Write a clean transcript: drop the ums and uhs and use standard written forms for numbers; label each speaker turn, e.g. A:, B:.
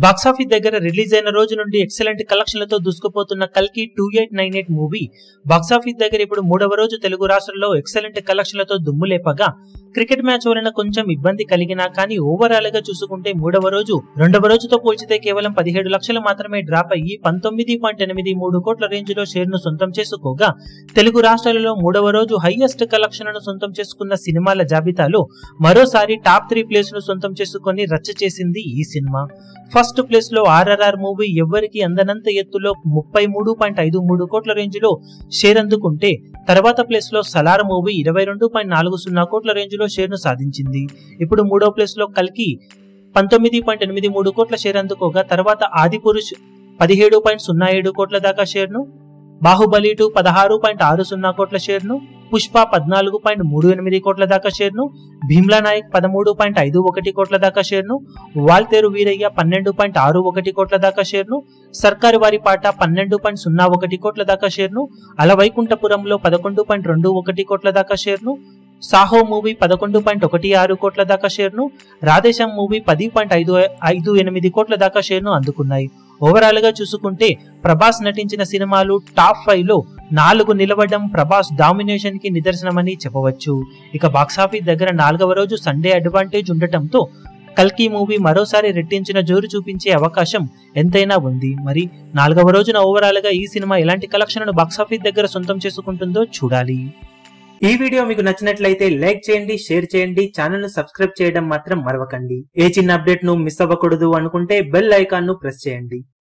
A: Box office దగ్గర release అయిన రోజు నుండి ఎక్సలెంట్ కలెక్షన్లతో దూసుకుపోతున్న కల్కి 2898 మూవీ బాక్సాఫీస్ దగ్గర ఇప్పుడు మూడవ రోజు తెలుగు రాష్ట్రాల్లో ఎక్సలెంట్ కలెక్షన్లతో దుమ్ము లేపగా క్రికెట్ మ్యాచ్ వలన కొంచెం ఇబ్బంది కలిగినా కానీ ఓవరాల్ గా చూసుకుంటే రెండవ రోజుతో పోల్చితే కేవలం 17 లక్షలు మాత్రమే డ్రాప్ అయ్యి 19.83 కోట్ల రేంజ్ లో షేర్ ను సొంతం చేసుకోగా తెలుగు రాష్ట్రాలలో మూడవ రోజు హైయెస్ట్ కలెక్షన్లను సొంతం చేసుకున్న సినిమాల జాబితాలో మరోసారి టాప్ 3 ప్లేస్ ను సొంతం చేసుకుని రచ్చ చేసింది ఈ సినిమా. ఫస్ట్ ప్లేస్ లో RRR మూవీ ఎవ్వరికి అందనంత ఎత్తులో 33.53 కోట్ల రేంజ్ లో షేర్ అందుకుంటే తర్వాత ప్లేస్ లో సలార్ మూవీ 22.40 కోట్ల రేంజ్ లో షేర్ ను సాధించింది. ఇప్పుడు మూడో ప్లేస్ లో కల్కి 19.83 కోట్ల షేర్ అందుకోగా తర్వాత ఆదిపురుష్ 17.07 కోట్ల దాకా షేర్ ను, బాహుబలి 2 16.60 కోట్ల షేర్ ను, పుష్ప 14.38 కోట్ల దాకా షేర్ ను, భీమ్లా నాయక్ 13.51 కోట్ల దాకా షేర్ ను, వాల్తేరు వీరయ్య 12.61 కోట్ల దాకా షేర్ ను, సర్కారు వారి పాట 12.01 కోట్ల దాకా షేర్ ను, అలవైకుంఠపురంలో 11.21 కోట్ల దాకా షేర్ ను, సాహో మూవీ 11.16 కోట్ల దాకా షేర్ ను, రాధేశం మూవీ 10.58 కోట్ల దాకా షేర్ ను అందుకున్నాయి. ఓవరాల్ గా చూసుకుంటే ప్రభాస్ నటించిన సినిమాలు టాప్ 5 లో 4 నిలవడం ప్రభాస్ డామినేషన్ కి నిదర్శనమని చెప్పవచ్చు. ఇక బాక్సాఫీస్ దగ్గర 4వ రోజు సండే అడ్వాంటేజ్ ఉండటంతో కల్కి మూవీ మరోసారి రెట్టించిన జోరు చూపించే అవకాశం ఎంతైనా ఉంది. మరి 4వ రోజున ఓవరాల్ గా ఈ సినిమా ఎలాంటి కలెక్షన్లను బాక్సాఫీస్ దగ్గర సొంతం చేసుకుంటుందో చూడాలి. ఈ వీడియో మీకు నచ్చినట్లయితే లైక్ చేయండి, షేర్ చేయండి, ఛానల్ ను సబ్స్క్రైబ్ చేయడం మాత్రం మరవకండి. ఏ చిన్న అప్డేట్ ను మిస్ అవ్వకూడదు అనుకుంటే బెల్ ఐకాన్ ను ప్రెస్ చేయండి.